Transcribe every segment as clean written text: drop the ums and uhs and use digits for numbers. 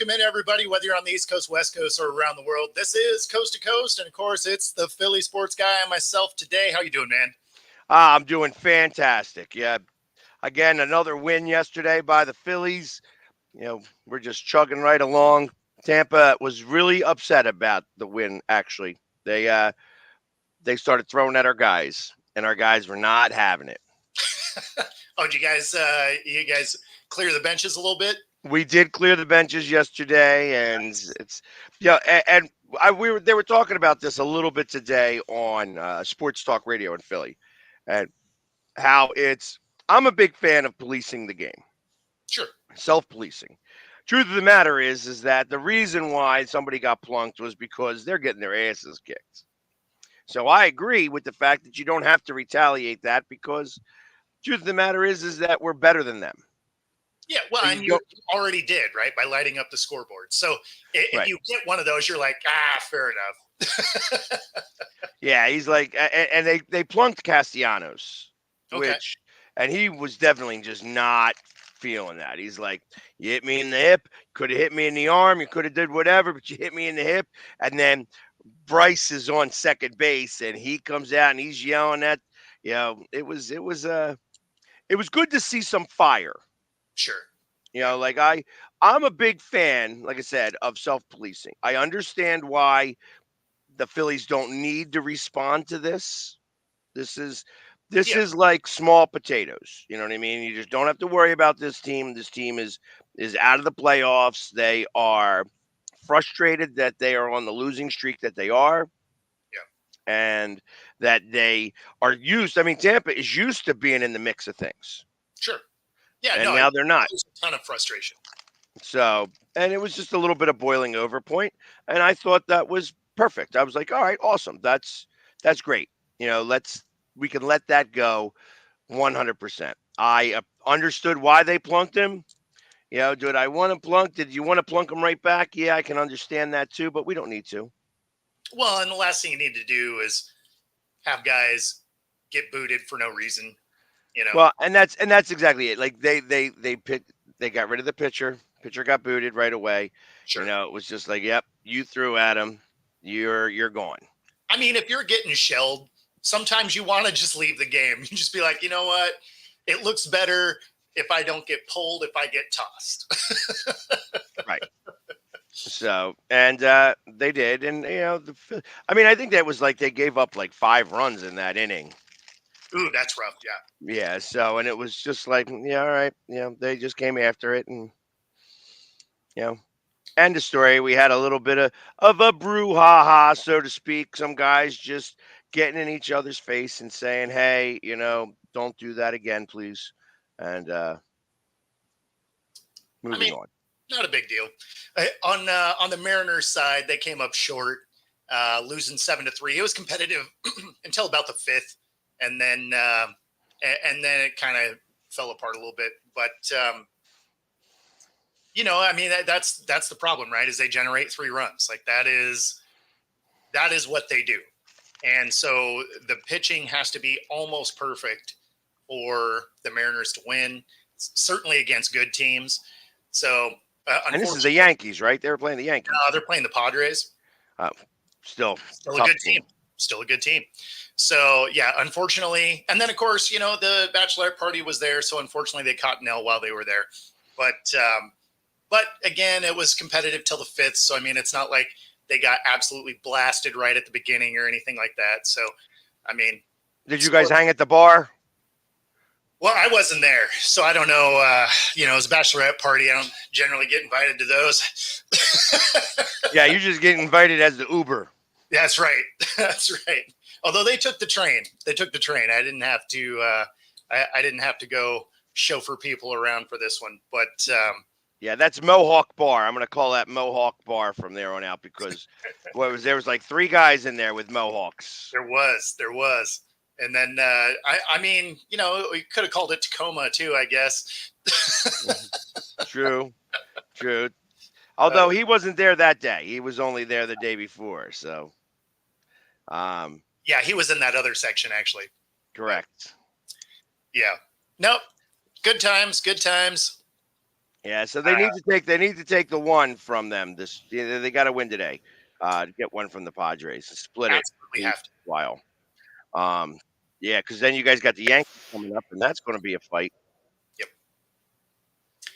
welcome in everybody, whether you're on the East Coast, West Coast, or around the world. This is Coast to Coast, and of course, it's the Philly sports guy and myself today. How you doing, man? I'm doing fantastic. Yeah, again, another win yesterday by the Phillies. We're just chugging right along. Tampa was really upset about the win. Actually, they started throwing at our guys, and our guys were not having it. Oh, did you guys clear the benches a little bit? We did clear the benches yesterday, and Nice. it's they were talking about this a little bit today on Sports Talk Radio in Philly, and how I'm a big fan of policing the game, Sure. self-policing. Truth of the matter is that the reason why somebody got plunked was because they're getting their asses kicked. So I agree with the fact that you don't have to retaliate that, because truth of the matter is that we're better than them. Yeah, well, So and you already did, right, by lighting up the scoreboard. So if right. you get one of those, you're like, fair enough. Yeah, he's like, and they plunked Castellanos, Okay. and he was definitely just not feeling that. He's like, you hit me in the hip, could have hit me in the arm, you could have did whatever, but you hit me in the hip. And then Bryce is on second base, and he comes out and he's yelling at, it was good to see some fire. Sure. Like I'm a big fan, like I said, of self-policing. I understand why the Phillies don't need to respond to this. This is like small potatoes. You know what I mean? You just don't have to worry about this team. This team is out of the playoffs. They are frustrated that they are on the losing streak that they are. Yeah. And that they are used. I mean, Tampa is used to being in the mix of things. Sure. Yeah, and now they're not. There's a ton of frustration. So, and it was just a little bit of boiling over point, and I thought that was perfect. I was like, all right, awesome. That's great. We can let that go 100%. I understood why they plunked him. Did I want to plunk? Did you want to plunk him right back? Yeah, I can understand that too, but we don't need to. Well, and the last thing you need to do is have guys get booted for no reason. Well, and that's exactly it. Like they got rid of the pitcher. Pitcher got booted right away. Sure. It was just like, yep, you threw at him. You're gone. I mean, if you're getting shelled, sometimes you want to just leave the game. You just be like, you know what? It looks better if I don't get pulled, if I get tossed. Right. So, and they did. And, I think that was like they gave up like 5 runs in that inning. Ooh, that's rough. Yeah. Yeah. So, and it was just like, yeah, all right. They just came after it, and, end of story. We had a little bit of a brouhaha, so to speak. Some guys just getting in each other's face and saying, hey, don't do that again, please. And moving on. Not a big deal. On the Mariners side, they came up short, losing 7-3. It was competitive until about the 5th, and then it kind of fell apart a little bit. But that's the problem, right? Is they generate 3 runs. Like that is what they do, and so the pitching has to be almost perfect for the Mariners to win. Certainly against good teams. So. And this is the Yankees, right? They were playing the Yankees. They're playing the Padres. Still a good team. Still a good team. So, yeah, unfortunately. And then, of course, the bachelorette party was there. So, unfortunately, they caught Nell while they were there. But again, it was competitive till the 5th. So, I mean, it's not like they got absolutely blasted right at the beginning or anything like that. So, I mean. Did you guys hang at the bar? Well, I wasn't there, so I don't know. It was a bachelorette party. I don't generally get invited to those. Yeah, you just get invited as the Uber. That's right. That's right. Although they took the train. I didn't have to. I didn't have to go chauffeur people around for this one. But yeah, that's Mohawk Bar. I'm going to call that Mohawk Bar from there on out, because there was like 3 guys in there with mohawks. There was. And then, I mean, we could have called it Tacoma too, I guess. True. Although he wasn't there that day. He was only there the day before. So, yeah, he was in that other section, actually. Correct. Yeah. Nope. Good times. Yeah, so they need to take the one from them. They got to win today. To get one from the Padres and split it Absolutely in a have to. while. Um, yeah, because then you guys got the Yankees coming up, and that's going to be a fight. Yep.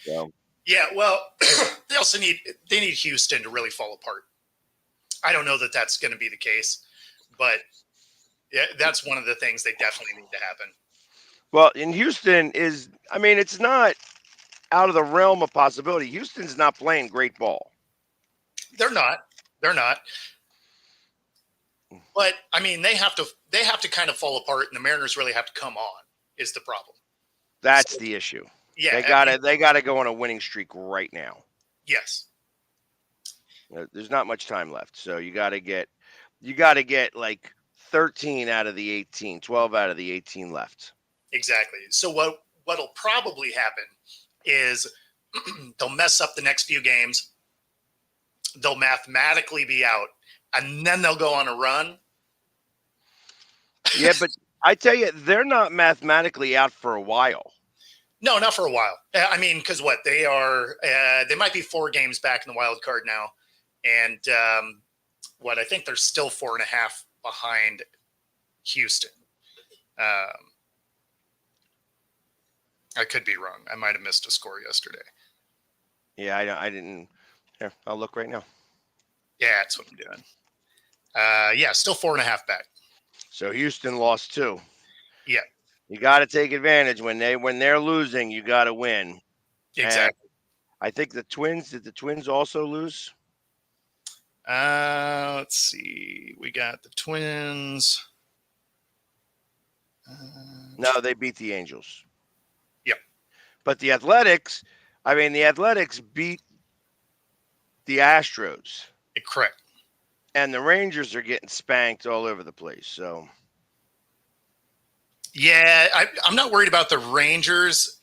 So Yeah. Well, they also need Houston to really fall apart. I don't know that that's going to be the case, but yeah, that's one of the things they definitely need to happen. well, in Houston I mean, it's not out of the realm of possibility. Houston's not playing great ball. They're not. They're not. But I mean, they have to kind of fall apart, and the Mariners really have to come on. Is the problem? That's So, the issue. yeah. They gotta go on a winning streak right now. Yes. There's not much time left, so you got to get like 13 out of the 18, 12 out of the 18 left. Exactly. So what'll probably happen is they'll mess up the next few games. They'll mathematically be out, and then they'll go on a run. Yeah, but I tell you, they're not mathematically out for a while. No, not for a while. I mean, because what they are, they might be 4 games back in the wild card now, and I think they're still 4.5 behind Houston. I could be wrong. I might have missed a score yesterday. Yeah, I didn't. Here, I'll look right now. Yeah, that's what I'm doing. Yeah, still 4.5 back. So Houston lost 2. Yeah, you got to take advantage when they're losing. You got to win. exactly. And I think the Twins. Did the Twins also lose? Let's see. We got the Twins. No, they beat the Angels. Yep. But the Athletics beat the Astros. Correct. And the Rangers are getting spanked all over the place. So, yeah, I'm not worried about the Rangers,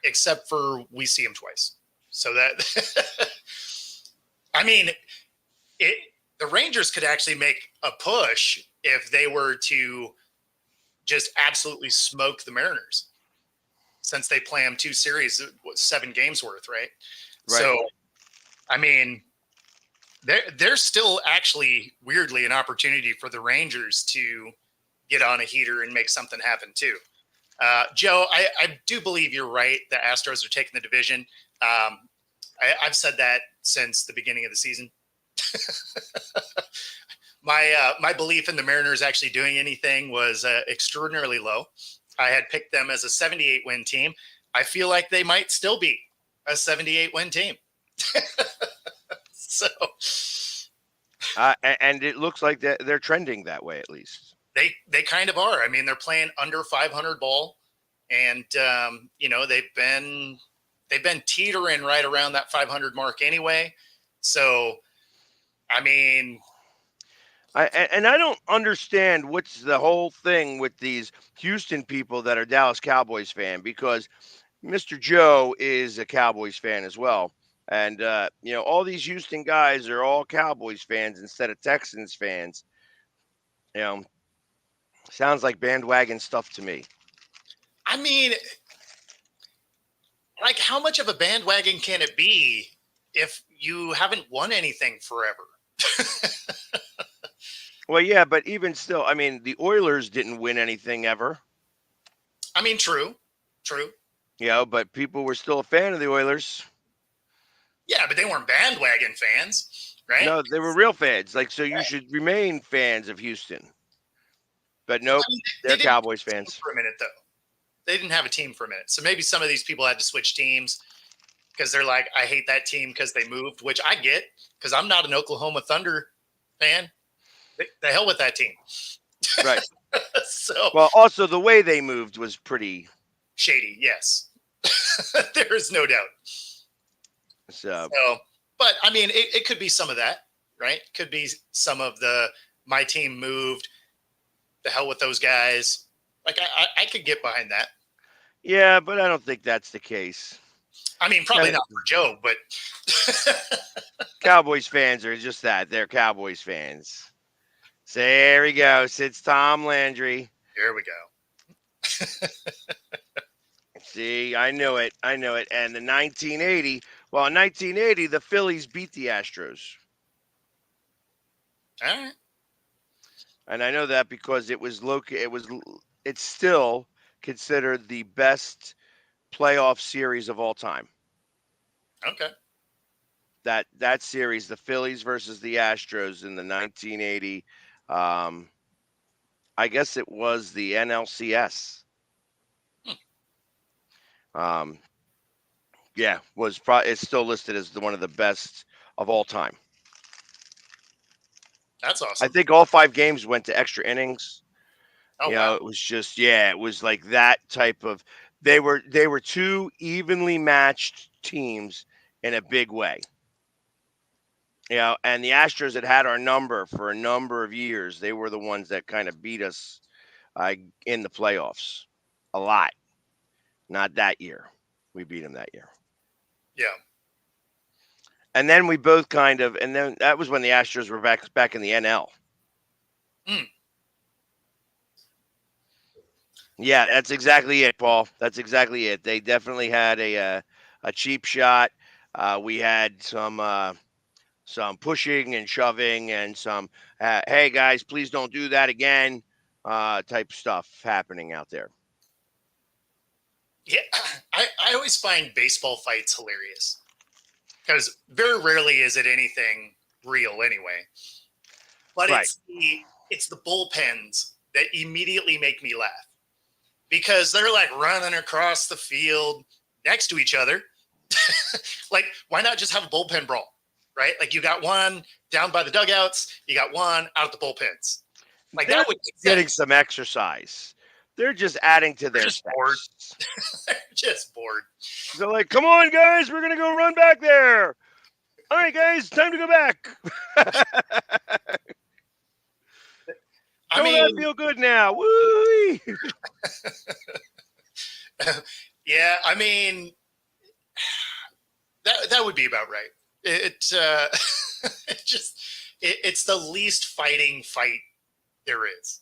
except for we see them twice. So that, I mean, the Rangers could actually make a push if they were to just absolutely smoke the Mariners, since they play them 2 series, 7 games worth, right? So, I mean, there's still actually weirdly an opportunity for the Rangers to get on a heater and make something happen too. Joe, I do believe you're right. The Astros are taking the division. I've said that since the beginning of the season. My belief in the Mariners actually doing anything was extraordinarily low. I had picked them as a 78 win team. I feel like they might still be a 78 win team. So, and it looks like they're trending that way, at least. They kind of are. I mean, they're playing under 500 ball, and they've been teetering right around that 500 mark anyway. So, I mean, I don't understand what's the whole thing with these Houston people that are Dallas Cowboys fan, because Mr. Joe is a Cowboys fan as well. And, all these Houston guys are all Cowboys fans instead of Texans fans. Sounds like bandwagon stuff to me. I mean, like, how much of a bandwagon can it be if you haven't won anything forever? Well, yeah, but even still, I mean, the Oilers didn't win anything ever. I mean, true. But people were still a fan of the Oilers. Yeah, but they weren't bandwagon fans, right? No, they were real fans. Like, so you should remain fans of Houston. But nope, they're Cowboys fans. For a minute, though. They didn't have a team for a minute. So maybe some of these people had to switch teams because they're like, I hate that team because they moved, which I get, because I'm not an Oklahoma Thunder fan. The hell with that team. Right. Well, also the way they moved was pretty shady. Yes. There is no doubt. So, but I mean, it could be some of that, right? Could be some of my team moved. The hell with those guys. Like, I could get behind that. Yeah, but I don't think that's the case. I mean, probably not for Joe, but Cowboys fans are just that. They're Cowboys fans. So there we go. It's Tom Landry. Here we go. See, I knew it. I knew it. And in 1980, the Phillies beat the Astros. All right. And I know that because it's still considered the best playoff series of all time. Okay. That series, the Phillies versus the Astros in the 1980, I guess it was the NLCS. Um, yeah, it's still listed as one of the best of all time. That's I awesome. think all 5 games went to extra innings. Oh, wow. It was just it was like that type of. They were 2 evenly matched teams in a big way. And the Astros had our number for a number of years. They were the ones that kind of beat us in the playoffs a lot. Not that year. We beat them that year. Yeah. And then we both and then that was when the Astros were back in the NL. Mm. Yeah, that's exactly it, Paul. That's exactly it. They definitely had a cheap shot. We had some pushing and shoving and some hey guys, please don't do that again type stuff happening out there. Yeah. I always find baseball fights hilarious because very rarely is it anything real anyway. But Right. it's the bullpens that immediately make me laugh because they're like running across the field next to each other. Like, why not just have a bullpen brawl, right? Like, you got one down by the dugouts, you got one out at the bullpens. Like, They're that would make getting sense. some exercise. They're just adding to their Just bored. stats. They're just bored. They're like, come on, guys, we're gonna go run back there. All right, guys, time to go back. I Don't that mean, feel good now? Woo! yeah, I mean, that would be about right. It just it's the least fighting fight there is.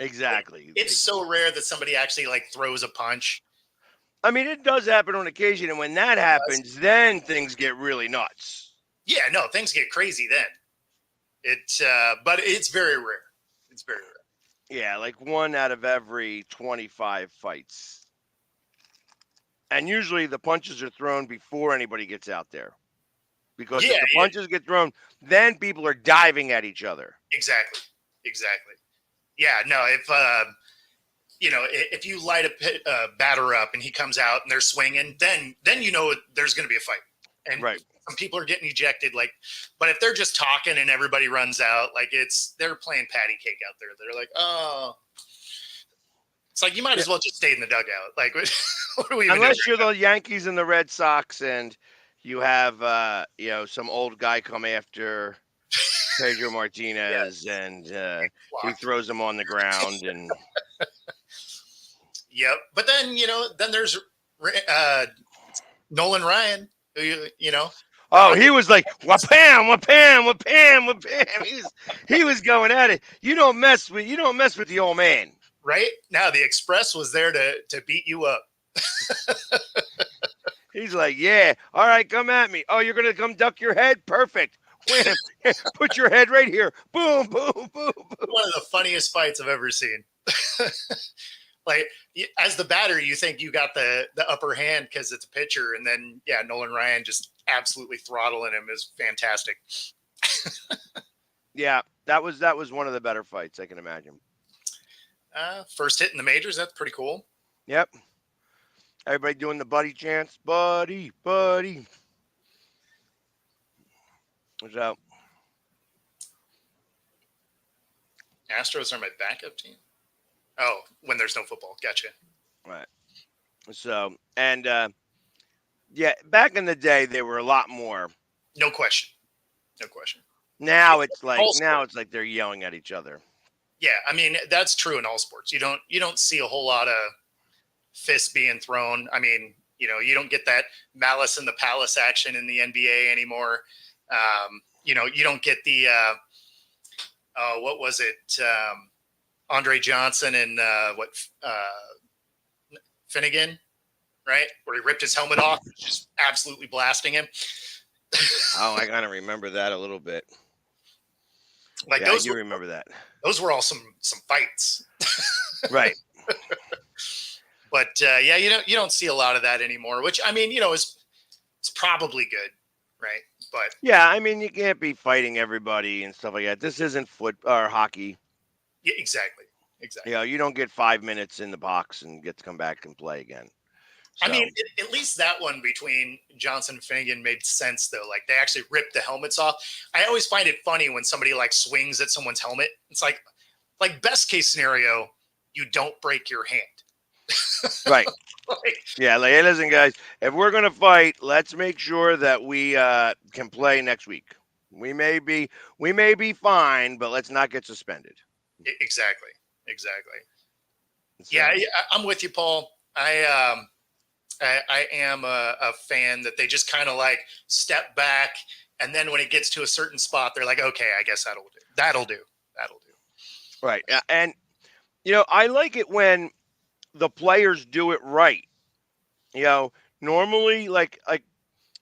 Exactly. It's so rare that somebody actually like throws a punch. I mean, it does happen on occasion, and when that happens, then things get really nuts. Yeah, no, things get crazy then. But it's very rare. It's very rare. Yeah, like 1 out of every 25 fights. And usually the punches are thrown before anybody gets out there. Because if the punches get thrown, then people are diving at each other. Exactly. Yeah, no, if you light a batter up and he comes out and they're swinging, then there's going to be a fight. And right. Some people are getting ejected, but if they're just talking and everybody runs out, they're playing patty cake out there. They're like, oh, it's like you might as well just stay in the dugout. Like, what are we? Unless you're the Yankees and the Red Sox, and you have some old guy come after Pedro Martinez, and he throws him on the ground, and yep. But then then there's Nolan Ryan, who Oh, he was like wham, wham, wham, wham. He was going at it. You don't mess with the old man. Right now, the Express was there to beat you up. He's like, yeah, all right, come at me. Oh, you're gonna come duck your head? Perfect. Wham. Put your head right here. Boom, boom, boom, boom. One of the funniest fights I've ever seen. Like, as the batter, you think you got the upper hand because it's a pitcher, and then Nolan Ryan just absolutely throttling him is fantastic. Yeah, that was one of the better fights I can imagine. First hit in the majors, that's pretty cool. Yep. Everybody doing the buddy chants. Buddy, buddy. What's up? Astros are my backup team. Oh, when there's no football. Gotcha. Right. So, and back in the day, they were a lot more. No question. Now it's like they're yelling at each other. Yeah, I mean, that's true in all sports. You don't see a whole lot of fists being thrown. I mean, you don't get that malice in the palace action in the NBA anymore. You don't get the what was it? Andre Johnson and Finnegan, right? Where he ripped his helmet off, just absolutely blasting him. Oh, I kind of remember that a little bit. Like Yeah, I do remember that. Those were all some fights. Right. But yeah, you don't see a lot of that anymore, which I mean, it's probably good, right? But Yeah, I mean, you can't be fighting everybody and stuff like that. This isn't foot or hockey. yeah, exactly. You don't get 5 minutes in the box and get to come back and play again. I mean, So, at least that one between Johnson and Finnegan made sense, though. Like they actually ripped the helmets off. I always find it funny when somebody like swings at someone's helmet. It's like best case scenario, you don't break your hand. right. Like, Yeah, like, hey, listen, guys, if we're going to fight, let's make sure that we can play next week. We may be fine, but let's not get suspended. exactly. So, Yeah, I'm with you, Paul. I am a fan that they just kind of like step back, and then when it gets to a certain spot, they're like, okay, I guess that'll do. right. And I like it when the players do it right. Normally, like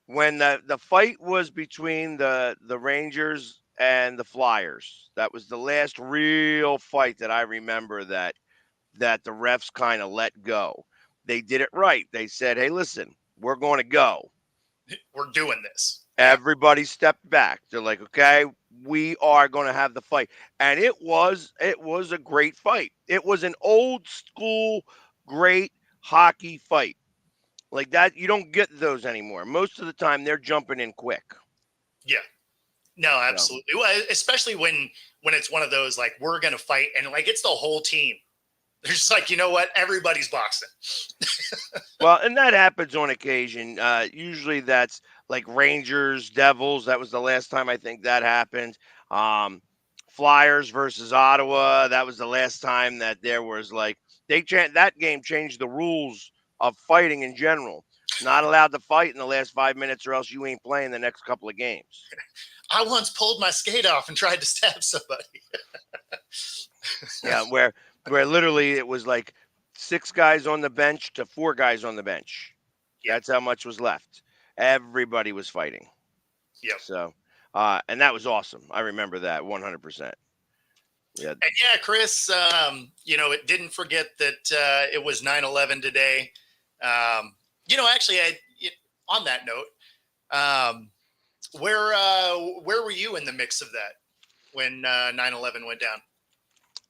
when the fight was between the Rangers and the Flyers, that was the last real fight that I remember that the refs kind of let go. They did it right. They said, "Hey, listen, we're going to go. We're doing this." Everybody stepped back. They're like, "Okay, we are going to have the fight." And it was a great fight. It was an old school great hockey fight. Like that, you don't get those anymore. Most of the time, they're jumping in quick. Yeah. No, absolutely. Well, especially when it's one of those like we're gonna fight and like it's the whole team. They're just like, you know what? Everybody's boxing. Well, and that happens on occasion. Usually, that's like Rangers, Devils. That was the last time I think that happened. Flyers versus Ottawa. That was the last time that there was like that game changed the rules of fighting in general. Not allowed to fight in the last 5 minutes, or else you ain't playing the next couple of games. I once pulled my skate off and tried to stab somebody. Yeah, where literally it was like 6 guys on the bench to 4 guys on the bench. Yep. That's how much was left. Everybody was fighting. Yep. So, and that was awesome. I remember that 100%. Yeah. And yeah, Chris, it didn't forget that it was 9/11 today. Actually, on that note, where were you in the mix of that when 9/11 went down?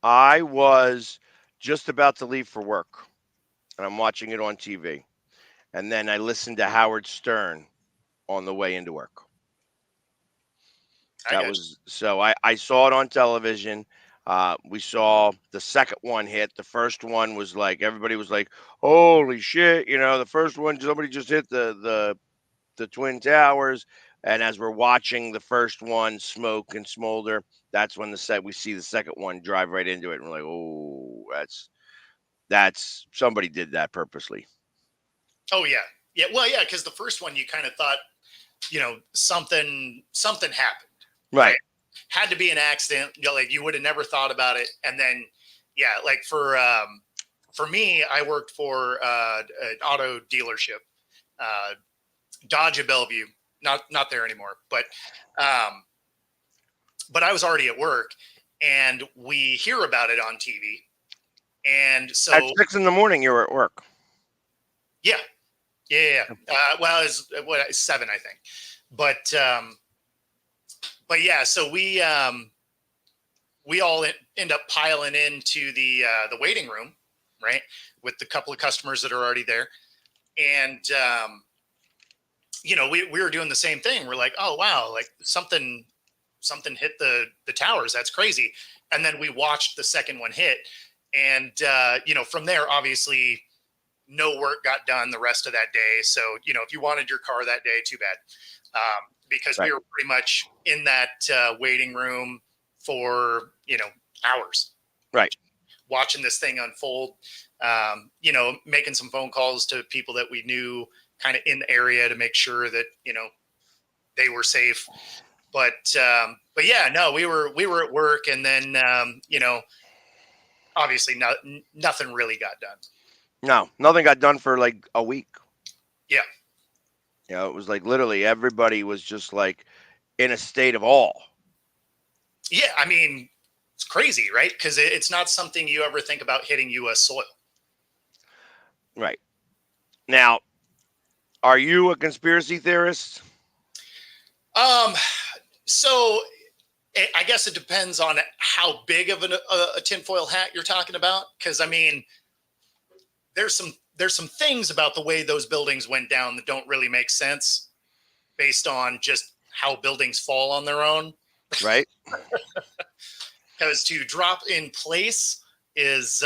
I was just about to leave for work, and I'm watching it on TV. And then I listened to Howard Stern on the way into work. So I saw it on television. We saw the second one hit. The first one was like everybody was like, "Holy shit!" The first one somebody just hit the Twin Towers. And as we're watching the first one smoke and smolder, that's when we see the second one drive right into it, and we're like, "Oh, that's somebody did that purposely." Oh yeah. Well, yeah, because the first one you kind of thought, something happened. Right. Had to be an accident. Like you would have never thought about it. And then, yeah, like for me, I worked for an auto dealership, Dodge of Bellevue. Not there anymore, but I was already at work, and we hear about it on TV. And so at 6 a.m, you were at work. Yeah. Well, it was 7, I think, but yeah. So we all end up piling into the waiting room, right, with the couple of customers that are already there, and we were doing the same thing. We're like, oh wow, like something hit the towers. That's crazy. And then we watched the second one hit, and from there, obviously, no work got done the rest of that day. So, if you wanted your car that day, too bad. Because Right. we were pretty much in that waiting room for, hours. Right. Watching this thing unfold, making some phone calls to people that we knew kind of in the area to make sure that, they were safe. But yeah, no, we were at work, and then, obviously nothing really got done. No, nothing got done for like a week. Yeah. It was like literally everybody was just like in a state of awe. Yeah, I mean, it's crazy, right? Because it's not something you ever think about hitting U.S. soil. Right. Now, are you a conspiracy theorist? Um, so I guess it depends on how big of a tinfoil hat you're talking about. Because I mean, there's some things about the way those buildings went down that don't really make sense based on just how buildings fall on their own. Right. Because to drop in place is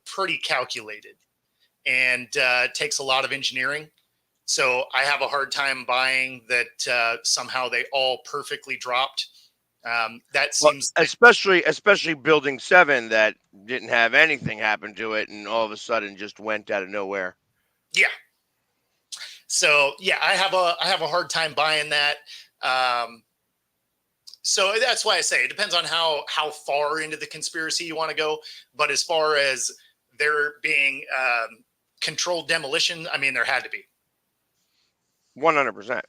pretty calculated and takes a lot of engineering. So I have a hard time buying that somehow they all perfectly dropped. That Well, seems like, especially Building 7 that didn't have anything happen to it and all of a sudden just went out of nowhere. yeah. So yeah, I have a hard time buying that. Um, so that's why I say it depends on how far into the conspiracy you want to go. But as far as there being controlled demolition, I mean there had to be. 100%. So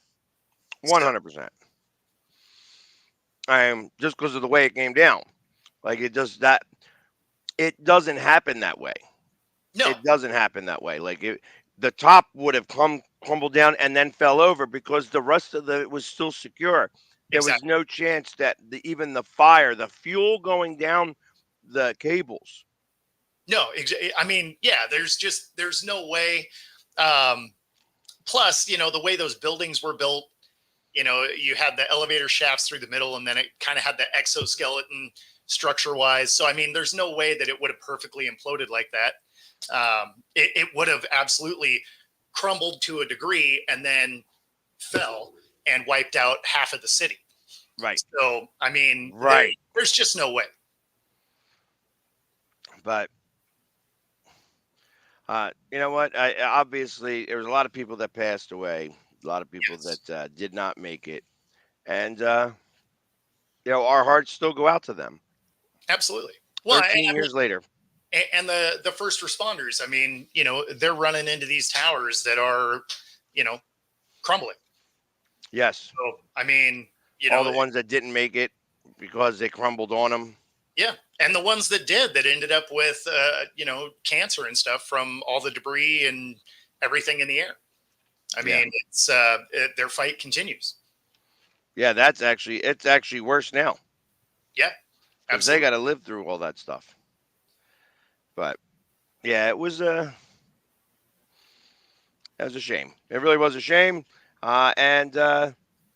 100%. Just because of the way it came down. Like it doesn't happen that way. no, It doesn't happen that way. The top would have crumbled down and then fell over because the rest of it was still secure. There was exactly. no chance that even the fire, the fuel going down the cables. No, I mean, yeah, there's no way. Um, Plus, the way those buildings were built, you had the elevator shafts through the middle, and then it kind of had the exoskeleton structure wise. So, I mean, there's no way that it would have perfectly imploded like that. It would have absolutely crumbled to a degree and then fell and wiped out half of the city. Right. So, I mean, Right. there's just no way. But you know what? Obviously there was a lot of people that passed away, a lot of people Yes, that did not make it, and our hearts still go out to them. absolutely. Well, 13 years later. and the first responders, I mean, they're running into these towers that are, crumbling. Yes. So, I mean, All the ones that didn't make it because they crumbled on them. yeah. And the ones that did, that ended up with, cancer and stuff from all the debris and everything in the air. I Yeah. mean, their fight continues. Yeah, it's actually worse now Yeah, because they absolutely. got to live through all that stuff. But yeah, it was a shame. It really was a shame. And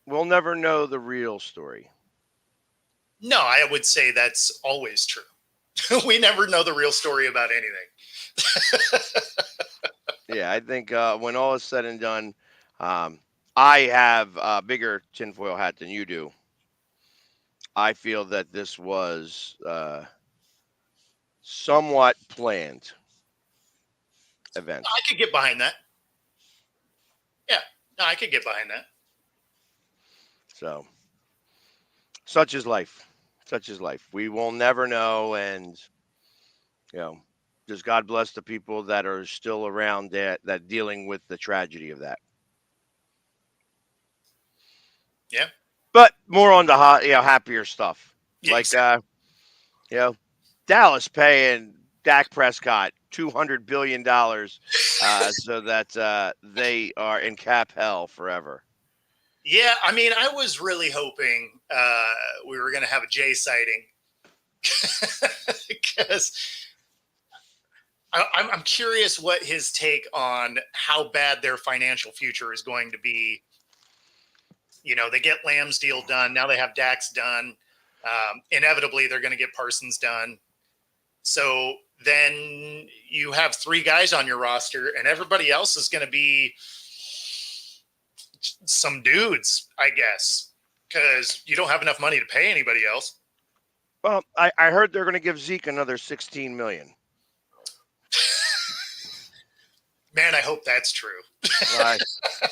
we'll never know the real story. No, I would say that's always true. We never know the real story about anything. Yeah, I think when all is said and done, I have a bigger tinfoil hat than you do. I feel that this was somewhat planned event. I could get behind that. Yeah, no, I could get behind that. So, such is life. Such is life. We will never know. And, you know, just God bless the people that are still around that dealing with the tragedy of that. Yeah, But more on the happier stuff. yeah, Like, you know, Dallas paying Dak Prescott $200 billion so that they are in cap hell forever. yeah. I mean, I was really hoping we were going to have a Jay sighting because I'm curious what his take on how bad their financial future is going to be. They get Lamb's deal done. Now they have Dax done. Inevitably, they're going to get Parsons done. So then you have three guys on your roster, and everybody else is going to be some dudes, I guess, because you don't have enough money to pay anybody else. Well, I heard they're going to give Zeke another $16 million. Man, I hope that's true.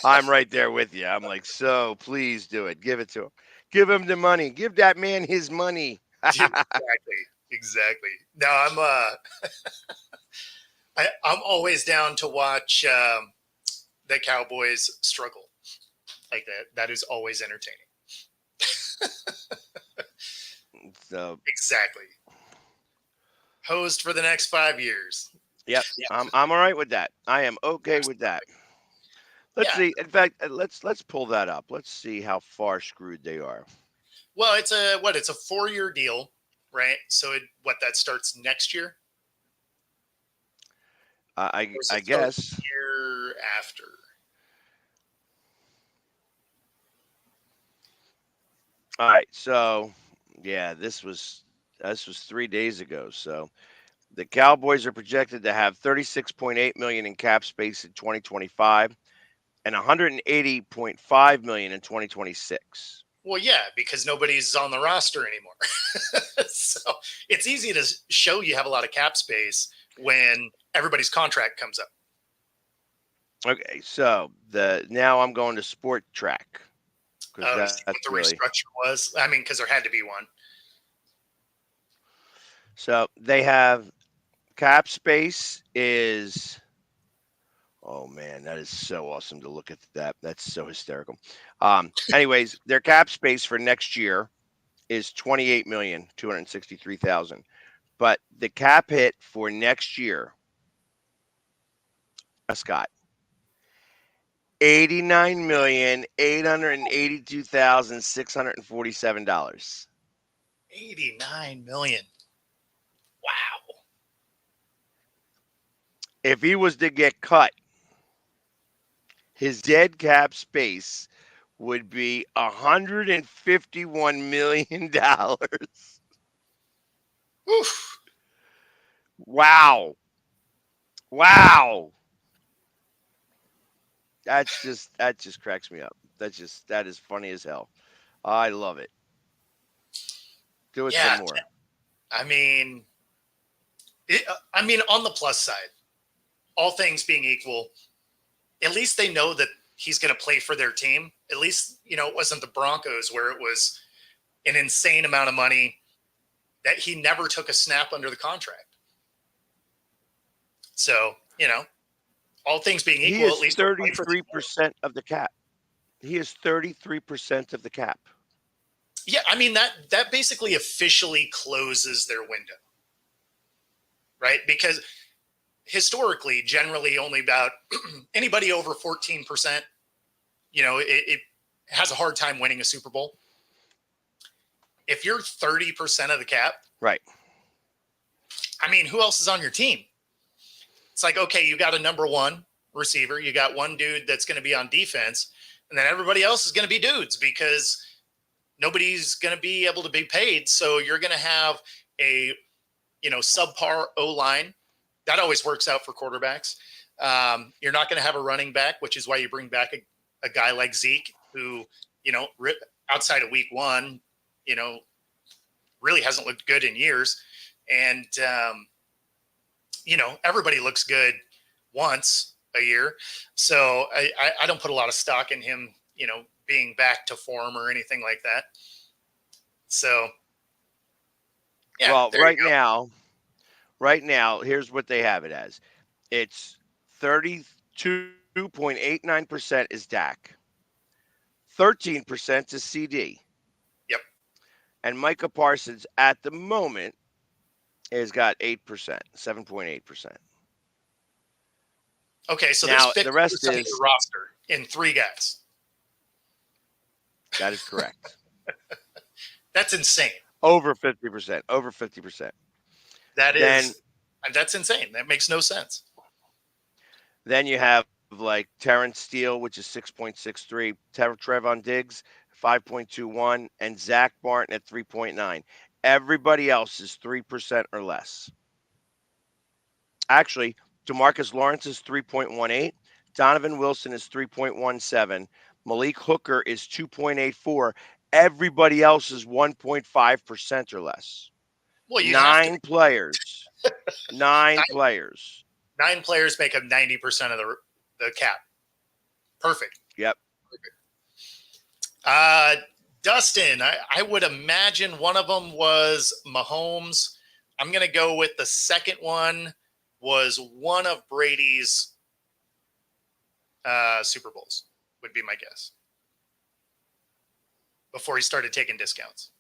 I'm right there with you. I'm like, so please do it. Give it to him. Give him the money. Give that man his money. Exactly. No, I'm always down to watch the Cowboys struggle like that. That is always entertaining. So Exactly. Hosed for the next 5 years. yep, Yeah. I'm all right with that. I am okay with that. Let's Yeah. see. In fact, let's pull that up. Let's see how far screwed they are. Well, it's a 4-year deal, right? So that starts next year, or does I it start the guess. year after? All right. So yeah, this was 3 days ago. So the Cowboys are projected to have 36.8 million in cap space in 2025 and 180.5 million in 2026. Well, yeah, because nobody's on the roster anymore. So it's easy to show you have a lot of cap space when everybody's contract comes up. Okay, so now I'm going to Sport Track because To see what that's the really restructure was. I mean, because there had to be one. so they have cap space is. Oh man, that is so awesome to look at that. That's so hysterical. Anyways, their cap space for next year is 28,263,000, but the cap hit for next year, Scott, $89,882,647. 89 million. Wow. If he was to get cut, his dead cap space would be $151 million. Oof. Wow. Wow. That just cracks me up. That is funny as hell. I love it. Do it some Yeah. more. I mean, on the plus side, all things being equal, at least they know that he's going to play for their team. At least, it wasn't the Broncos where it was an insane amount of money that he never took a snap under the contract. So, all things being He equal, is at least 33% of the cap. He is 33% of the cap. yeah, I mean that basically officially closes their window, right? Because historically, generally, only about anybody over 14%, it has a hard time winning a Super Bowl. If you're 30% of the cap, Right. I mean, who else is on your team? It's like, okay, you got a number one receiver, you got one dude that's going to be on defense, and then everybody else is going to be dudes because nobody's going to be able to be paid. So you're going to have a, subpar O line. That always works out for quarterbacks. You're not going to have a running back, which is why you bring back a guy like Zeke, who, outside of week one, really hasn't looked good in years. And, everybody looks good once a year. So I don't put a lot of stock in him, being back to form or anything like that. So, yeah. Well, right now, here's what they have it as. It's 32.89% is Dak. 13% is CD. Yep. And Micah Parsons at the moment has got 8%, 7.8%. Okay, so Now, there's 50% the rest of is the roster in 3 guys. that is correct. That's insane. Over 50%. Over 50%. That's insane. That makes no sense. Then you have like Terrence Steele, which is 6.63, Trevon Diggs, 5.21, and Zach Martin at 3.9. Everybody else is 3% or less. Actually, DeMarcus Lawrence is 3.18. Donovan Wilson is 3.17. Malik Hooker is 2.84. Everybody else is 1.5% or less. Well, you have to. 9 players. 9 players. 9 players make up 90% of the cap. Perfect. Yep. Dustin, I would imagine one of them was Mahomes. I'm going to go with the second one. was one of Brady's Super Bowls, would be my guess. Before he started taking discounts.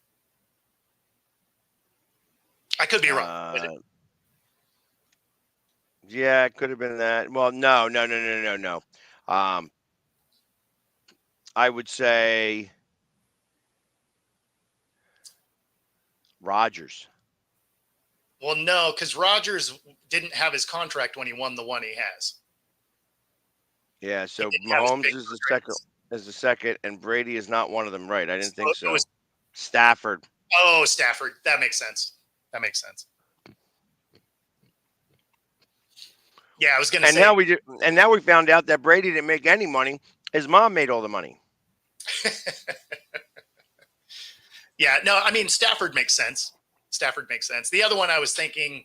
I could be wrong. Yeah, it could have been that. Well, no. I would say Rodgers. Well, no, because Rodgers didn't have his contract when he won the one he has. Yeah, so Mahomes is the second, and Brady is not one of them, right? I didn't think so. Stafford. Oh, Stafford. That makes sense. Yeah, I was going to say. Now we found out that Brady didn't make any money. His mom made all the money. Yeah, no, I mean, Stafford makes sense. The other one I was thinking,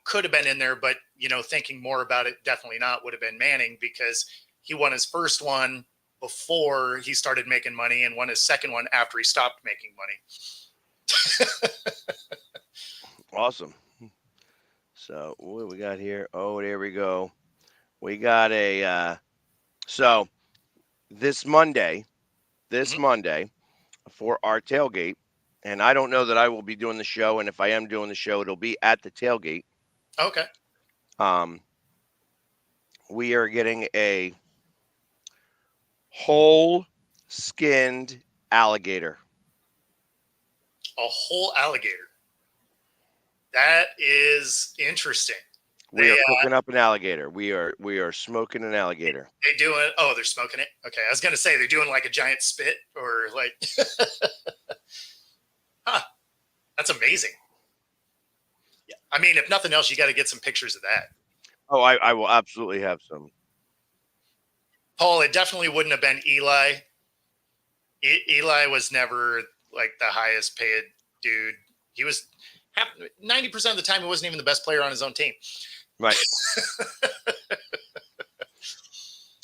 could have been in there, but, thinking more about it, definitely not, would have been Manning, because he won his first one before he started making money and won his second one after he stopped making money. Awesome. So what do we got here? Oh, there we go. We got so this Monday for our tailgate, and I don't know that I will be doing the show, and if I am doing the show, it'll be at the tailgate. Okay. We are getting a whole skinned alligator. A whole alligator. That is interesting. We are cooking up an alligator. We are smoking an alligator. They doing? Oh, they're smoking it. Okay, I was gonna say they're doing like a giant spit or like. Huh. That's amazing. Yeah, I mean, if nothing else, you got to get some pictures of that. Oh, I will absolutely have some. Paul, it definitely wouldn't have been Eli. Eli was never like the highest paid dude. He was 90% of the time he wasn't even the best player on his own team. Right.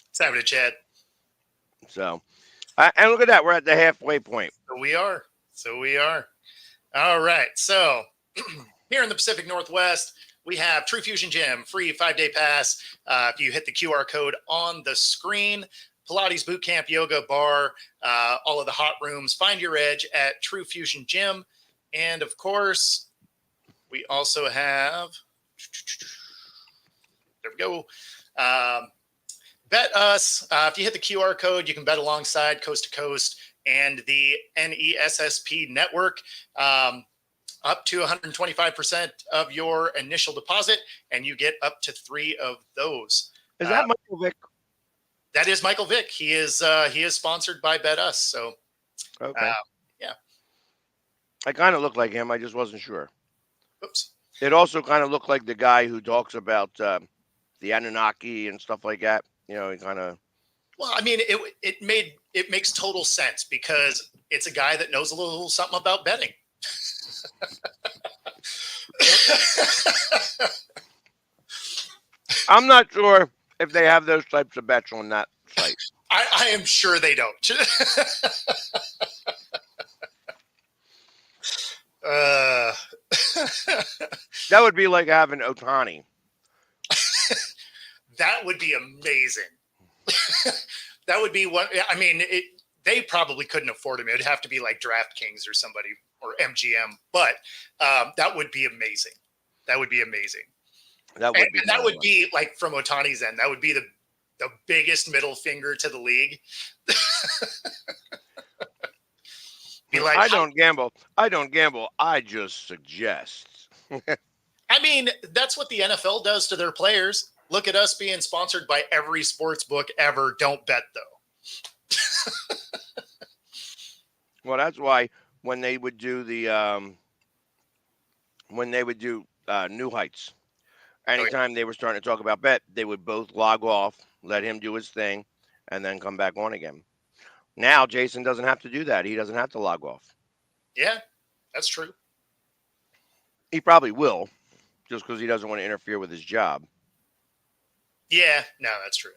Let's have it, Chad. So, and look at that. We're at the halfway point. So we are. All right. So here in the Pacific Northwest, we have True Fusion Gym, free 5-day pass. If you hit the QR code on the screen, Pilates Boot Camp, Yoga Bar, all of the hot rooms. Find your edge at True Fusion Gym. And of course, we also have, there we go. Bet Us. If you hit the QR code, you can bet alongside Coast to Coast and the NESSP network. Up to 125% of your initial deposit, and you get up to 3 of those. Is that Michael Vick? That is Michael Vick. He is sponsored by Bet Us. So, okay, yeah. I kind of look like him. I just wasn't sure. Oops. It also kind of looked like the guy who talks about the Anunnaki and stuff like that. He kind of. Well, I mean, it makes total sense because it's a guy that knows a little something about betting. I'm not sure if they have those types of bets on that site. I am sure they don't. That would be like having Ohtani. That would be amazing. That would be what I mean. They probably couldn't afford him. It'd have to be like DraftKings or somebody or MGM. But that would be amazing. That would be like from Ohtani's end. That would be the biggest middle finger to the league. Be like, I don't gamble. I just suggest. I mean, that's what the NFL does to their players. Look at us being sponsored by every sports book ever. Don't bet, though. Well, that's why when they would do New Heights, anytime they were starting to talk about bet, they would both log off, let him do his thing, and then come back on again. Now, Jason doesn't have to do that. He doesn't have to log off. Yeah, that's true. He probably will, just because he doesn't want to interfere with his job. Yeah, no, that's true.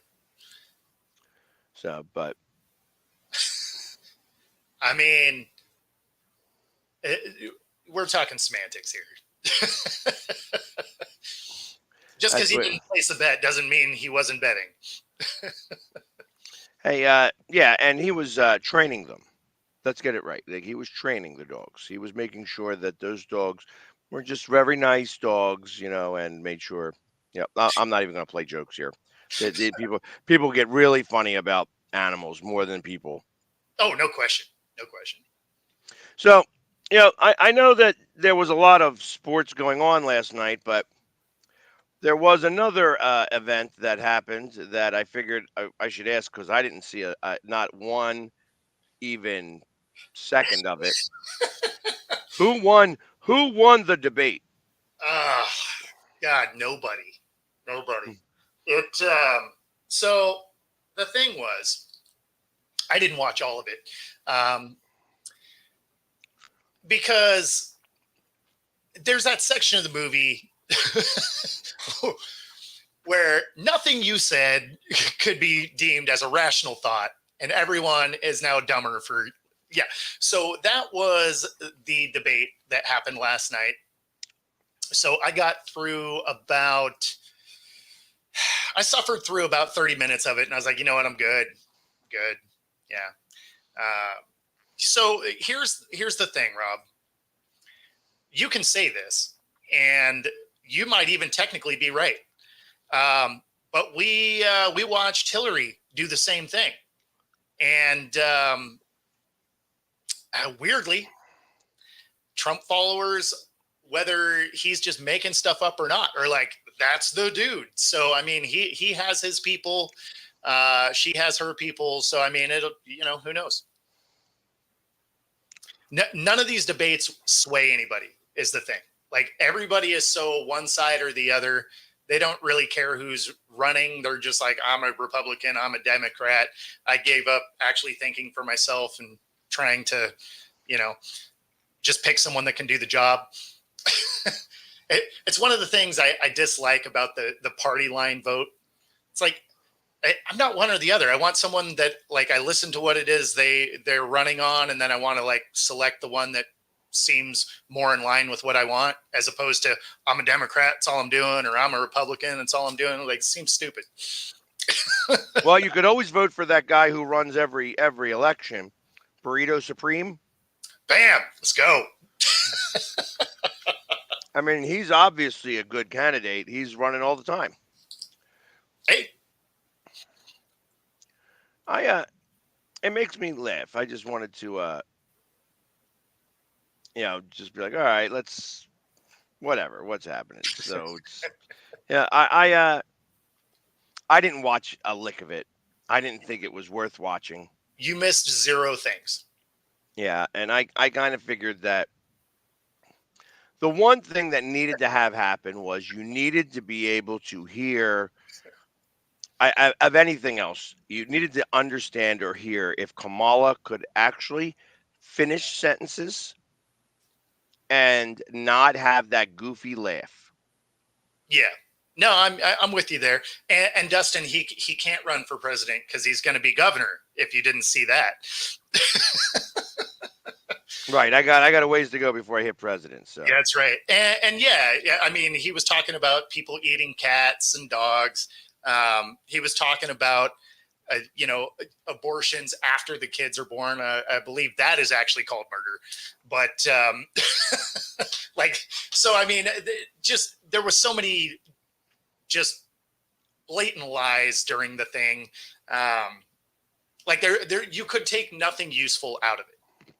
So, but. I mean, we're talking semantics here. Just because That's he what. didn't place the bet doesn't mean he wasn't betting. Hey, yeah, and he was training them. Let's get it right. Like, he was training the dogs. He was making sure that those dogs were just very nice dogs, and made sure. I'm not even going to play jokes here. People get really funny about animals more than people. Oh, no question. No question. So, I know that there was a lot of sports going on last night, but there was another event that happened that I figured I should ask because I didn't see not one even second of it. Who won? Who won the debate? Ah, God, nobody. Nobody. It so the thing was, I didn't watch all of it. Because there's that section of the movie where nothing you said could be deemed as a rational thought, and everyone is now dumber for. Yeah. So that was the debate that happened last night. So I suffered through about 30 minutes of it, and I was like, you know what, I'm good. Good. Yeah. So here's the thing, Rob. You can say this, and you might even technically be right. But we watched Hillary do the same thing, and weirdly, Trump followers, whether he's just making stuff up or not, or like that's the dude. So I mean, he has his people, she has her people. So I mean, it'll who knows. None of these debates sway anybody. Is the thing. Like everybody is so one side or the other. They don't really care who's running. They're just like, I'm a Republican, I'm a Democrat. I gave up actually thinking for myself and trying to, just pick someone that can do the job. It's one of the things I dislike about the party line vote. It's like, I'm not one or the other. I want someone that like I listen to what it is they're running on, and then I want to like select the one that seems more in line with what I want, as opposed to I'm a Democrat, it's all I'm doing, or I'm a Republican, it's all I'm doing. Like, it seems stupid. Well, you could always vote for that guy who runs every election, Burrito Supreme. Bam, let's go. I mean, he's obviously a good candidate. He's running all the time. Hey, It makes me laugh. I just wanted to just be like, all right, let's whatever, what's happening. So yeah, I didn't watch a lick of it. I didn't think it was worth watching. you missed zero things. Yeah, and I kind of figured that the one thing that needed to have happen was you needed to be able to hear of anything else. You needed to understand or hear if Kamala could actually finish sentences and not have that goofy laugh. Yeah. No, I'm with you there. And Dustin, he can't run for president because he's going to be governor. If you didn't see that, Right, I got a ways to go before I hit president. So yeah, that's right. And yeah, I mean, he was talking about people eating cats and dogs. He was talking about abortions after the kids are born. I believe that is actually called murder. But so I mean, just there was so many just blatant lies during the thing. Like there you could take nothing useful out of it,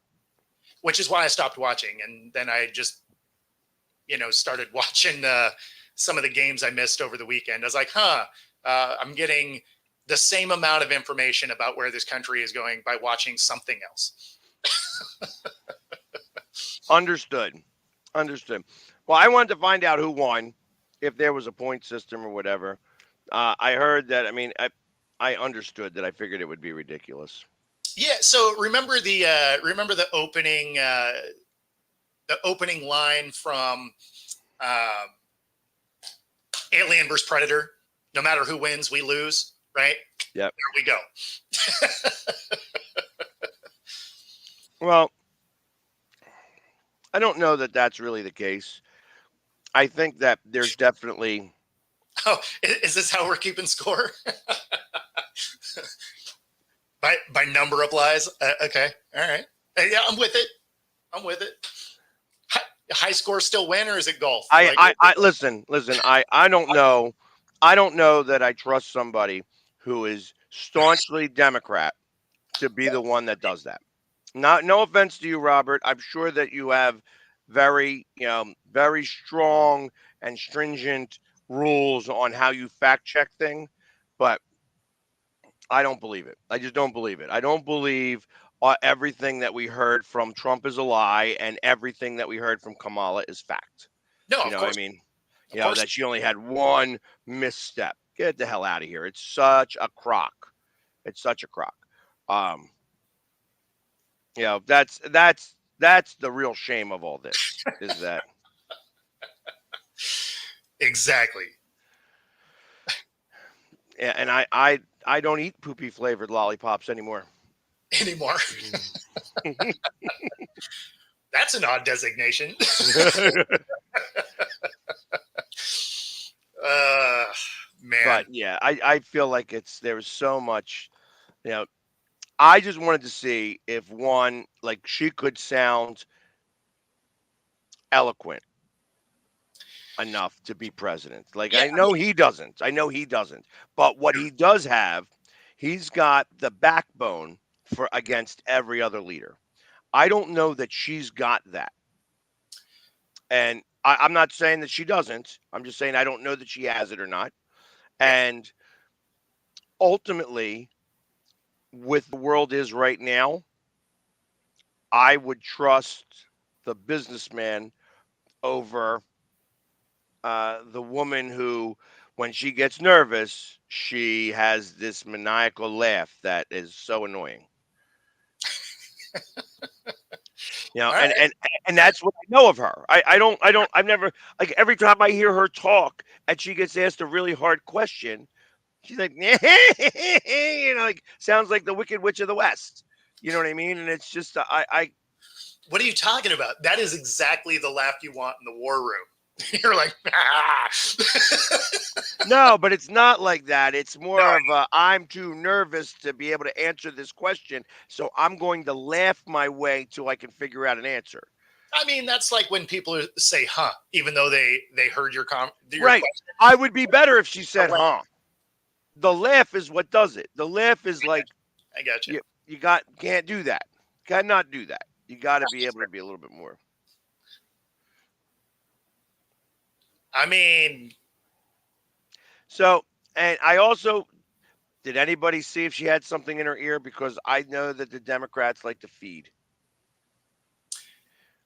which is why I stopped watching. And then I just, started watching some of the games I missed over the weekend. I was like, I'm getting the same amount of information about where this country is going by watching something else. Understood. Well, I wanted to find out who won, if there was a point system or whatever. I heard that. I mean, I understood that. I figured it would be ridiculous. Yeah. So remember the opening line from Alien vs Predator. No matter who wins, we lose. Right. Yep. There we go. Well, I don't know that that's really the case. I think that there's definitely Oh, is this how we're keeping score? by number of lies? Okay, all right. Yeah, I'm with it. I'm with it. High score still win, or is it golf? I listen. I don't know. I don't know that I trust somebody who is staunchly Democrat to be the one that does that. Not, no offense to you, Robert. I'm sure that you have very, very strong and stringent rules on how you fact check thing, but I don't believe it. I just don't believe it. I don't believe everything that we heard from Trump is a lie, and everything that we heard from Kamala is fact. No, You of know what I course, mean? of course. That she only had one misstep. Get the hell out of here. It's such a crock. It's such a crock. Um, that's the real shame of all this is that. Exactly. And I don't eat poopy flavored lollipops anymore. Anymore. That's an odd designation. Man. But yeah, I feel like there's so much, you know, I just wanted to see if one, like, she could sound eloquent enough to be president. Like, Yeah, I know he doesn't. But what he does have, he's got the backbone for against every other leader. I don't know that she's got that. And I'm not saying that she doesn't. I'm just saying I don't know that she has it or not. yeah. And ultimately, with the world is right now, I would trust the businessman over the woman who, when she gets nervous, she has this maniacal laugh that is so annoying. All right. And that's what I know of her. I've never, like, every time I hear her talk and she gets asked a really hard question, she's like, like, sounds like the Wicked Witch of the West. You know what I mean? And it's just, What are you talking about? That is exactly the laugh you want in the war room. You're like, ah. no, but it's not like that. It's more No, of a, I'm too nervous to be able to answer this question, so I'm going to laugh my way till I can figure out an answer. I mean, that's like when people say "huh," even though they heard your Right. question. I would be better if she said, huh. The laugh is what does it. The laugh is like, I got you. you can't do that. Cannot do that. You got to be able to be a little bit more. I mean, so, and I also, did anybody see if she had something in her ear? Because I know that the Democrats like to feed.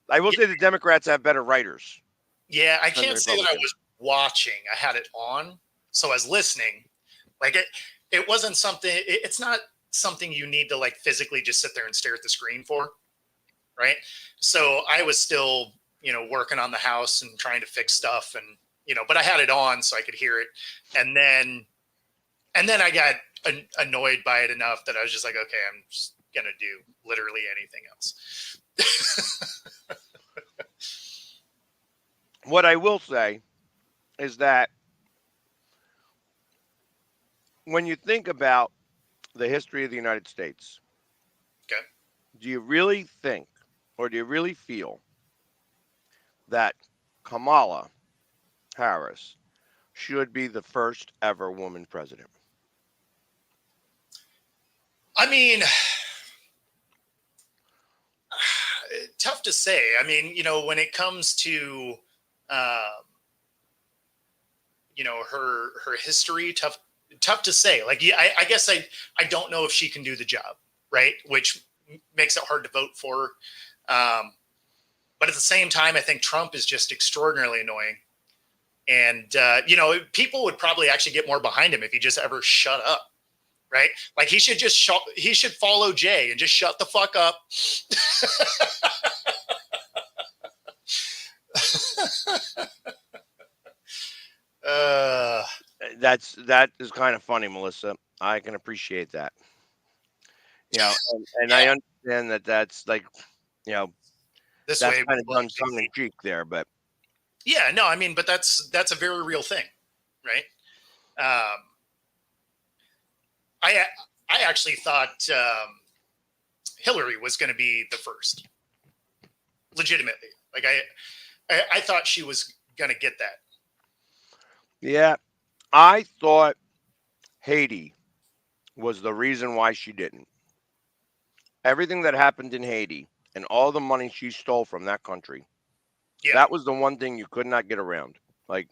I will say the Democrats have better writers. yeah, I can't say that I was watching. I had it on, so I was listening. Like it wasn't something. It's not something you need to like physically just sit there and stare at the screen for, right? So I was still, working on the house and trying to fix stuff, and but I had it on so I could hear it, and then I got annoyed by it enough that I was just like, okay, I'm just gonna do literally anything else. What I will say is that when you think about the history of the United States, Okay. do you really think, or do you really feel that Kamala Harris should be the first ever woman president? I mean, tough to say. I mean, when it comes to, her history, tough to say. Like, yeah, I guess I don't know if she can do the job, right? Which makes it hard to vote for. But at the same time, I think Trump is just extraordinarily annoying. And, people would probably actually get more behind him if he just ever shut up. Right? Like he should he should follow Jay and just shut the fuck up. That is kind of funny, Melissa. I can appreciate that. And I understand that that's like, this that's way kind of done tongue in cheek there, but yeah, no, I mean, but that's a very real thing, right? Um, I actually thought Hillary was going to be the first, legitimately. Like I thought she was going to get that. Yeah, I thought Haiti was the reason why she didn't. Everything that happened in Haiti and all the money she stole from that country, Yeah, that was the one thing you could not get around. Like,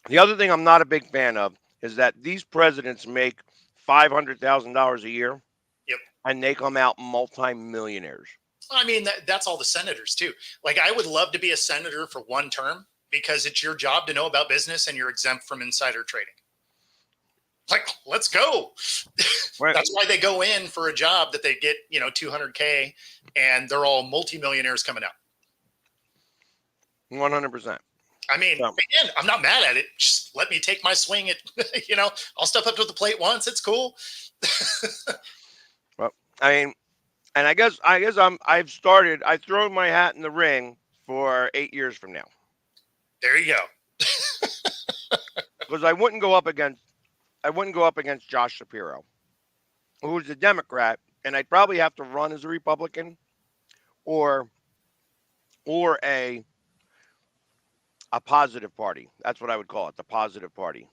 the other thing I'm not a big fan of is that these presidents make $500,000 a year yep. and they come out multimillionaires. I mean, that's all the senators too. Like, I would love to be a senator for one term because it's your job to know about business and you're exempt from insider trading. Like, let's go. Right. That's why they go in for a job that they get, 200K, and they're all multimillionaires coming out. 100%. I mean, So, again, I'm not mad at it. Just let me take my swing at, I'll step up to the plate once. It's cool. well, I mean, and I've thrown my hat in the ring for 8 years from now. There you go. Because I wouldn't go up against Josh Shapiro, who's a Democrat, and I'd probably have to run as a Republican or a positive party. That's what I would call it, the positive party,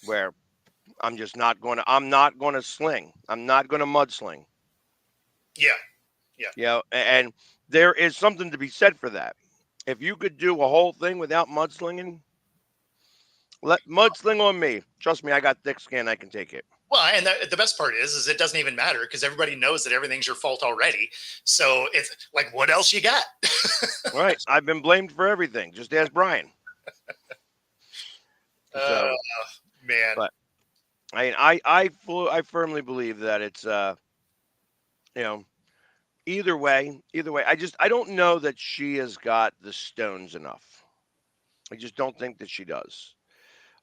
where I'm not going to sling. I'm not going to mudsling. Yeah. And there is something to be said for that. If you could do a whole thing without mudslinging, let mudsling on me. Trust me, I got thick skin. I can take it. Well, and the best part is it doesn't even matter because everybody knows that everything's your fault already. So it's like, what else you got? Right. I've been blamed for everything. Just ask Brian. So, man. but I firmly believe that it's either way. I don't know that she has got the stones enough. I just don't think that she does.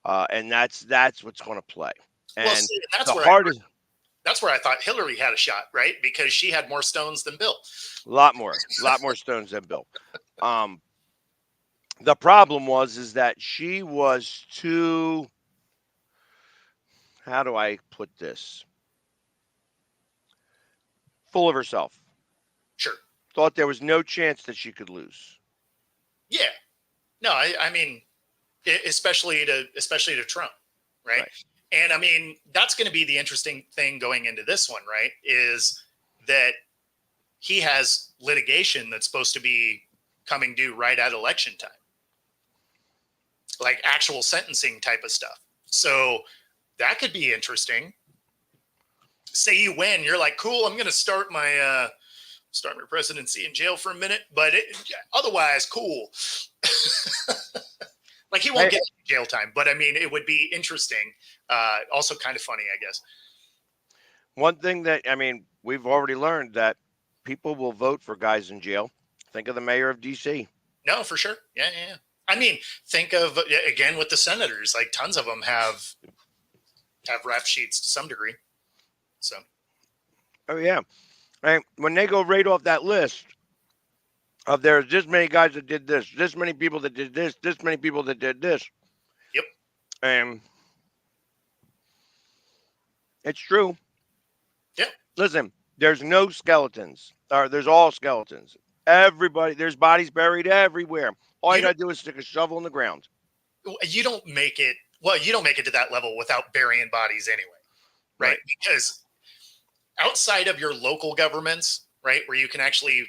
And that's what's going to play. And Well, see, that's where I thought Hillary had a shot, right? Because she had more stones than Bill. a lot more stones than Bill. The problem is that she was too, how do I put this? Full of herself. Sure. Thought there was no chance that she could lose. Yeah. No, I mean, especially to Trump, right? And I mean, that's going to be the interesting thing going into this one, right? Is that he has litigation that's supposed to be coming due right at election time, like actual sentencing type of stuff. So that could be interesting. Say you win, you're like, cool, I'm going to start my presidency in jail for a minute, but otherwise, cool. Like, he won't get jail time, but I mean, it would be interesting. Also kind of funny, I guess. One thing that, we've already learned that people will vote for guys in jail. Think of the mayor of D.C. No, for sure. Yeah. I mean, think of, again, with the senators, like tons of them have rap sheets to some degree. So. Oh, yeah. Right. When they go right off that list of there's this many guys that did this many people that did this many people that did this. Yep. And it's true. Yep. Listen, there's no skeletons. There's all skeletons. Everybody, there's bodies buried everywhere. All you got to do is stick a shovel in the ground. You don't make it to that level without burying bodies anyway. Right? Because outside of your local governments, right, where you can actually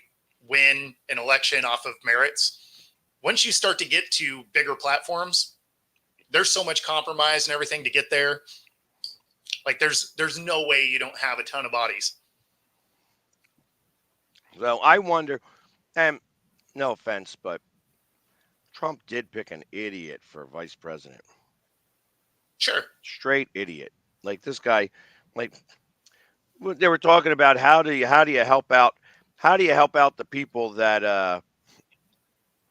win an election off of merits, once you start to get to bigger platforms, there's so much compromise and everything to get there. Like, there's no way you don't have a ton of bodies. So I wonder, and no offense, but Trump did pick an idiot for vice president. Sure. Straight idiot. Like, this guy, like, they were talking about how do you help out the people that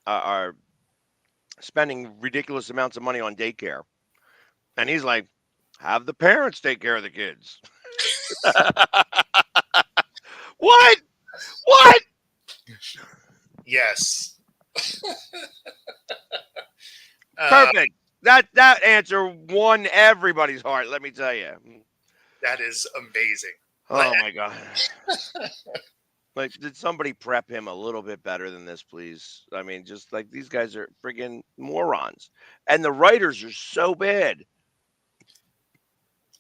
are spending ridiculous amounts of money on daycare, and he's like, have the parents take care of the kids. What? Yes. Perfect. that answer won everybody's heart. Let me tell you. That is amazing. Oh my god. Like, did somebody prep him a little bit better than this, please? I mean, just like these guys are friggin' morons, and the writers are so bad.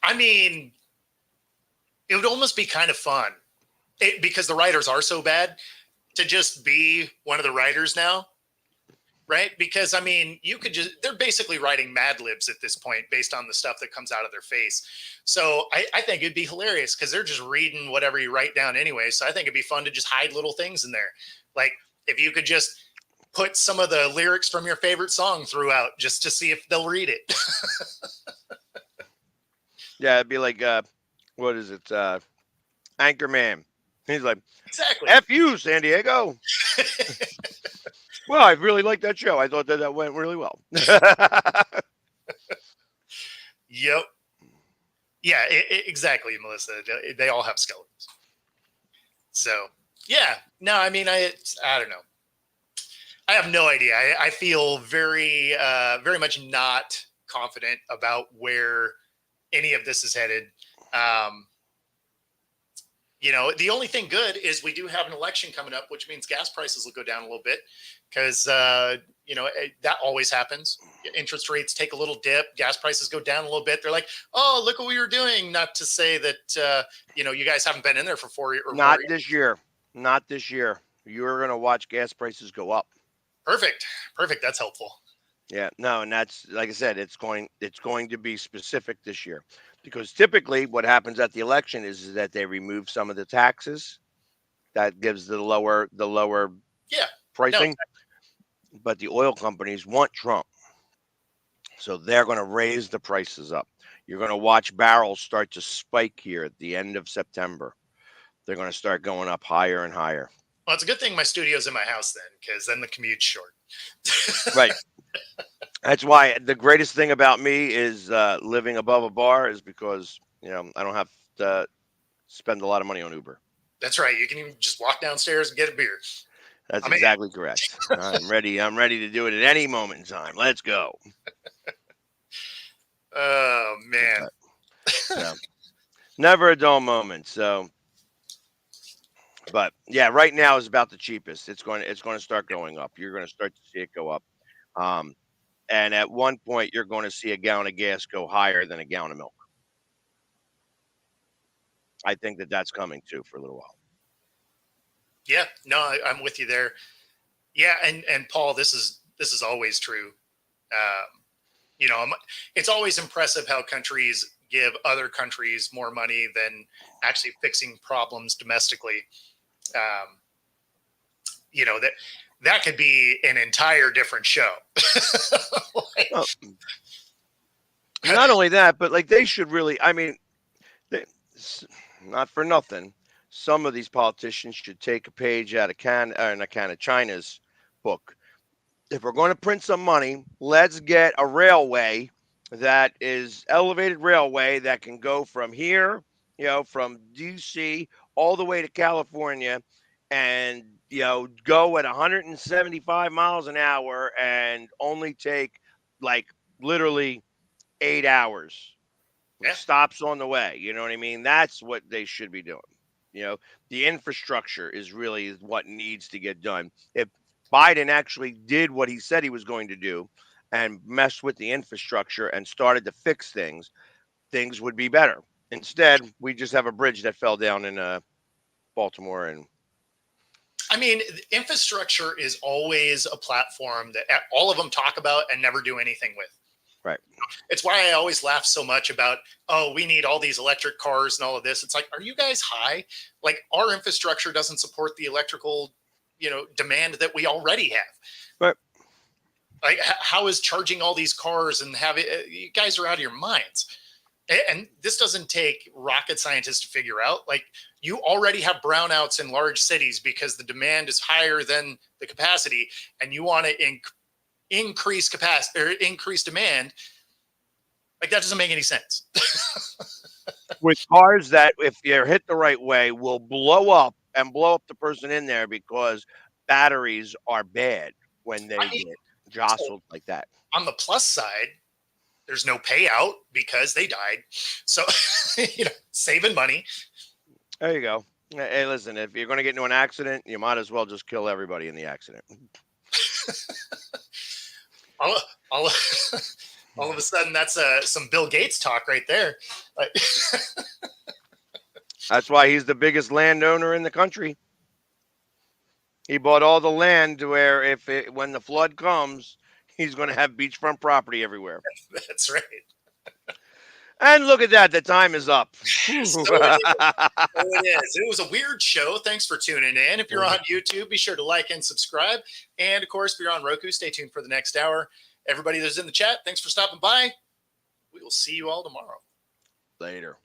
I mean, it would almost be kind of fun because the writers are so bad to just be one of the writers now, right? Because I mean, you could they're basically writing Mad Libs at this point based on the stuff that comes out of their face. So I think it'd be hilarious because they're just reading whatever you write down anyway. So I think it'd be fun to just hide little things in there. Like if you could just put some of the lyrics from your favorite song throughout just to see if they'll read it. Yeah, it'd be like, what is it? Anchorman. He's like, Exactly. F you, San Diego. Well, I really liked that show. I thought that went really well. Yep. Yeah, exactly, Melissa. They all have skeletons. So, yeah. No, I mean, I don't know. I have no idea. I feel very, very much not confident about where any of this is headed. You know, the only thing good is we do have an election coming up, which means gas prices will go down a little bit because, you know, that always happens. Interest rates take a little dip, gas prices go down a little bit. They're like, oh, look what we were doing. Not to say that, you know, you guys haven't been in there for 4 years. Not this year. Not this year. You're going to watch gas prices go up. Perfect. Perfect. That's helpful. Yeah, no, and that's like I said, it's going to be specific this year because typically what happens at the election is that they remove some of the taxes that gives the lower Yeah. pricing, No. but the oil companies want Trump, so they're going to raise the prices up. You're going to watch barrels start to spike here at the end of September. They're going to start going up higher and higher. Well, it's a good thing my studio's in my house then, because then the commute's short. Right. That's why the greatest thing about me is living above a bar is because, you know, I don't have to spend a lot of money on Uber. That's right. You can even just walk downstairs and get a beer. That's exactly correct. I'm ready. I'm ready to do it at any moment in time. Let's go. Oh man. So, never a dull moment. So, but yeah, right now is about the cheapest. It's going to start going up. You're going to start to see it go up. And at one point, you're going to see a gallon of gas go higher than a gallon of milk. I think that that's coming too for a little while. Yeah, no, I'm with you there. Yeah, and Paul, this is always true. You know, it's always impressive how countries give other countries more money than actually fixing problems domestically. You know, that could be an entire different show. Like, well, not only that, but like they should really. I mean, not for nothing. Some of these politicians should take a page out of China's book. If we're going to print some money, let's get a railway that is elevated railway that can go from here, you know, from DC all the way to California and, you know, go at 175 miles an hour and only take like literally 8 hours. Yeah. Stops on the way. You know what I mean? That's what they should be doing. You know, the infrastructure is really what needs to get done. If Biden actually did what he said he was going to do and messed with the infrastructure and started to fix things, things would be better. Instead, we just have a bridge that fell down in Baltimore. And I mean, infrastructure is always a platform that all of them talk about and never do anything with. Right. It's why I always laugh so much about, oh, we need all these electric cars and all of this. It's like, are you guys high? Like our infrastructure doesn't support the electrical, you know, demand that we already have. Right. Like how is charging all these cars and you guys are out of your minds. And this doesn't take rocket scientists to figure out. Like you already have brownouts in large cities because the demand is higher than the capacity, and you want to increase capacity or increase demand. Like that doesn't make any sense. With cars that, if you're hit the right way, will blow up the person in there because batteries are bad when they get jostled like that. On the plus side, there's no payout because they died. So, saving money. There you go. Hey, listen, if you're going to get into an accident, you might as well just kill everybody in the accident. all, all, all of a sudden, that's some Bill Gates talk right there. That's why he's the biggest landowner in the country. He bought all the land where when the flood comes, he's going to have beachfront property everywhere. That's right. And look at that. The time is up. So it is. It was a weird show. Thanks for tuning in. If you're on YouTube, be sure to like and subscribe. And of course, if you're on Roku, stay tuned for the next hour. Everybody that's in the chat, thanks for stopping by. We will see you all tomorrow. Later.